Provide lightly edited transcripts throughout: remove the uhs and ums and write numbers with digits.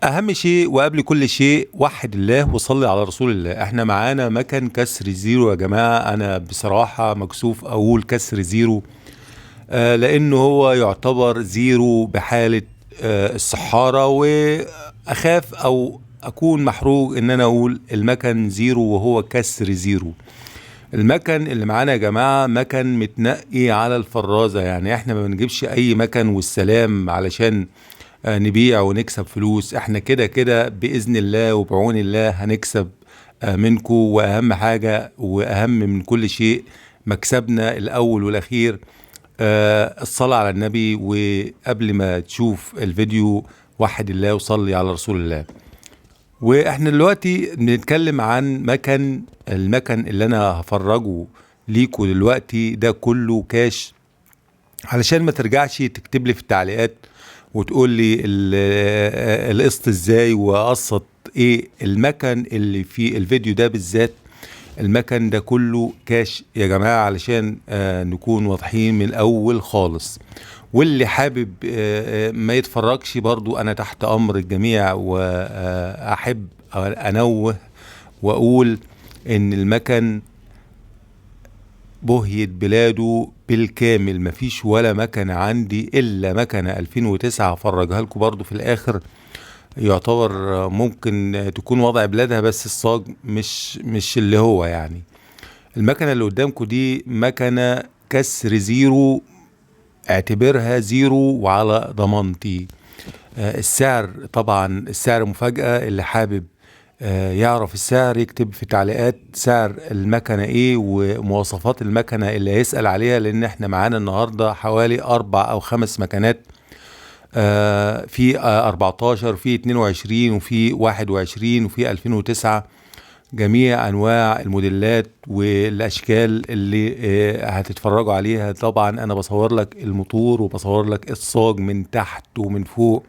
اهم شيء وقبل كل شيء وحد الله وصلي على رسول الله. احنا معانا مكن كسر زيرو يا جماعة. انا بصراحة مكسوف اقول كسر زيرو، لانه هو يعتبر زيرو بحالة الصحارة، واخاف او اكون محروج ان انا اقول المكن زيرو وهو كسر زيرو. المكن اللي معانا يا جماعة مكن متنقي على الفرازة، يعني احنا ما بنجيبش اي مكن والسلام علشان نبيع ونكسب فلوس. احنا كده كده بإذن الله وبعون الله هنكسب منكم، واهم حاجة واهم من كل شيء مكسبنا الاول والاخير الصلاة على النبي. وقبل ما تشوف الفيديو وحد الله وصلي على رسول الله. واحنا دلوقتي بنتكلم عن المكن اللي انا هفرجه ليكوا دلوقتي ده كله كاش، علشان ما ترجعش تكتب لي في التعليقات وتقول لي القسط ازاي وقسط ايه. المكن اللي في الفيديو ده بالذات المكن ده كله كاش يا جماعة، علشان نكون واضحين من الاول خالص. واللي حابب ما يتفرجش برضو انا تحت امر الجميع، واحب انوه واقول ان المكن بهيت بلاده بالكامل. مفيش ولا مكنة عندي الا مكنة 2009 هفرجها لكم برضو في الاخر. يعتبر ممكن تكون وضع بلادها، بس الصاج مش اللي هو يعني. المكنة اللي قدامكم دي مكنة كسر زيرو، اعتبرها زيرو وعلى ضمانتي. السعر طبعا السعر مفاجأة. اللي حابب يعرف السعر يكتب في تعليقات سعر المكنة ايه ومواصفات المكنة اللي هيسأل عليها، لان احنا معانا النهاردة حوالي 4 أو 5 مكنات، في 14 في 22 وفي 21 وفي 2009. جميع انواع الموديلات والاشكال اللي هتتفرجوا عليها. طبعا انا بصور لك الموتور وبصور لك الصاج من تحت ومن فوق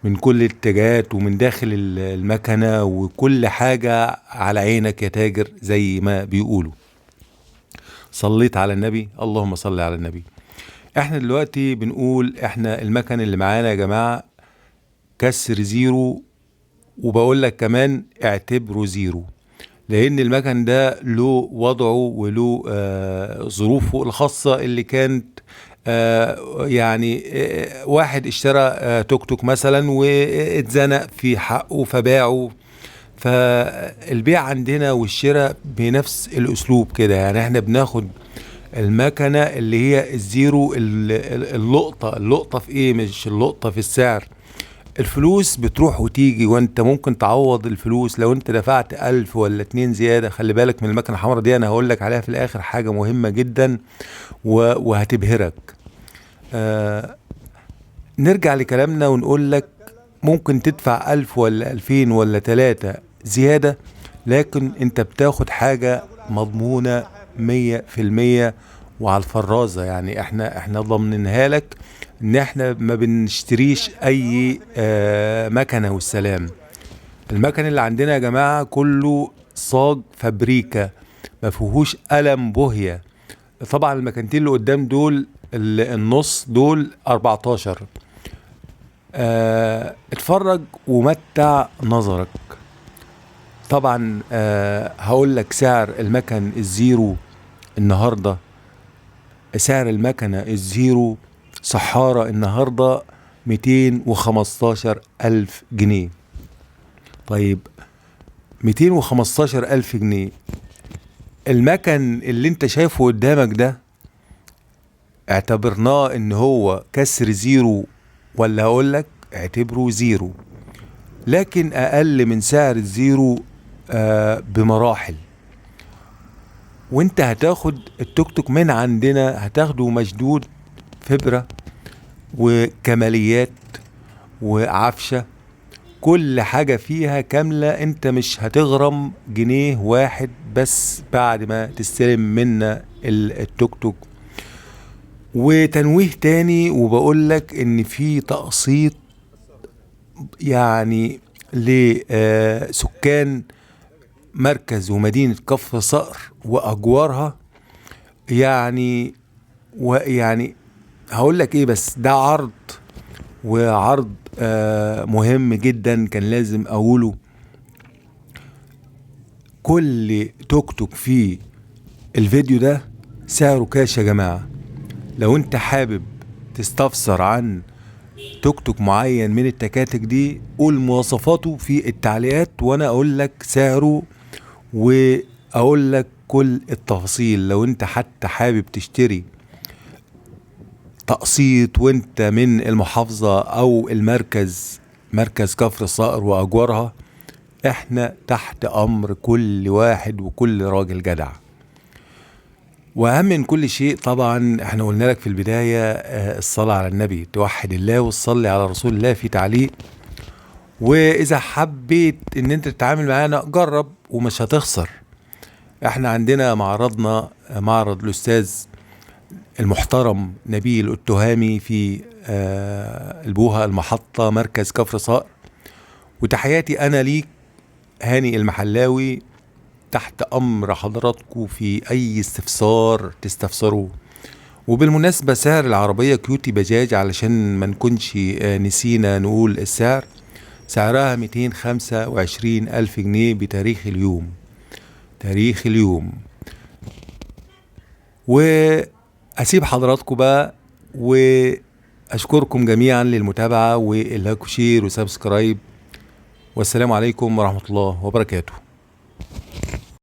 من كل الاتجاهات ومن داخل المكنة، وكل حاجة على عينك يا تاجر زي ما بيقولوا. صليت على النبي، اللهم صل على النبي. احنا دلوقتي بنقول احنا المكن اللي معانا يا جماعة كسر زيرو، وبقول لك كمان اعتبره زيرو، لان المكن ده له وضعه وله ظروفه الخاصة اللي كانت يعني واحد اشترى توك توك مثلا واتزنق في حقه فباعه. فالبيع عندنا والشراء بنفس الاسلوب كده، يعني احنا بناخد المكنة اللي هي الزيرو. اللقطة في ايه؟ مش اللقطة في السعر. الفلوس بتروح وتيجي، وانت ممكن تعوض الفلوس لو انت دفعت 1000 ولا 2 زيادة. خلي بالك من المكنة الحمراء دي، انا هقول لك عليها في الاخر حاجة مهمة جدا وهتبهرك. نرجع لكلامنا ونقول لك ممكن تدفع 1000 ولا 2000 ولا 3 زيادة، لكن انت بتاخد حاجة مضمونة 100% وعلى الفرازة. يعني احنا ضمنها لك ان احنا ما بنشتريش اي مكنة والسلام. المكن اللي عندنا يا جماعة كله صاج فابريكا، ما فيهوش قلم بوهية. طبعا المكانتين اللي قدام دول النص دول 14. اتفرج ومتع نظرك. طبعا هقول لك سعر المكن الزيرو النهاردة. سعر المكنة الزيرو صحارة النهاردة 215 ألف جنيه. طيب 215 ألف جنيه. المكن اللي انت شايفه قدامك ده اعتبرناه ان هو كسر زيرو، ولا هقول لك اعتبره زيرو، لكن اقل من سعر الزيرو بمراحل. وانت هتاخد التوك توك من عندنا هتاخده مشدود فبرة وكماليات وعفشة، كل حاجة فيها كاملة. انت مش هتغرم جنيه واحد بس بعد ما تستلم منا التوك توك. وتنويه تاني وبقول لك ان في تقسيط يعني لسكان مركز ومدينة كفر صقر واجوارها. يعني هقول لك ايه، بس ده عرض وعرض مهم جدا كان لازم اقوله. كل توك توك في الفيديو ده سعره كاش يا جماعة. لو انت حابب تستفسر عن توك توك معين من التكاتك دي، قول مواصفاته في التعليقات وانا اقول لك سعره واقول لك كل التفاصيل. لو انت حتى حابب تشتري تقسيط وانت من المحافظة او المركز، مركز كفر الصقر واجوارها، احنا تحت امر كل واحد وكل راجل جدع. واهم من كل شيء طبعا احنا قلنا لك في البداية الصلاة على النبي، توحد الله وتصلي على رسول الله في تعليق. واذا حبيت ان انت تتعامل معانا جرب ومش هتخسر. احنا عندنا معرضنا معرض الاستاذ المحترم نبيل التهامي في البوهة المحطة مركز كفر صقر. وتحياتي انا ليك هاني المحلاوي، تحت امر حضراتكم في اي استفسار تستفسروه. وبالمناسبة سعر العربية كيوتي بجاج علشان ما نكونش نسينا نقول السعر، سعرها 225 ألف جنيه بتاريخ اليوم، تاريخ اليوم. وأسيب حضراتكم بقى وأشكركم جميعا للمتابعة واللايك وشير وسبسكرايب، والسلام عليكم ورحمة الله وبركاته.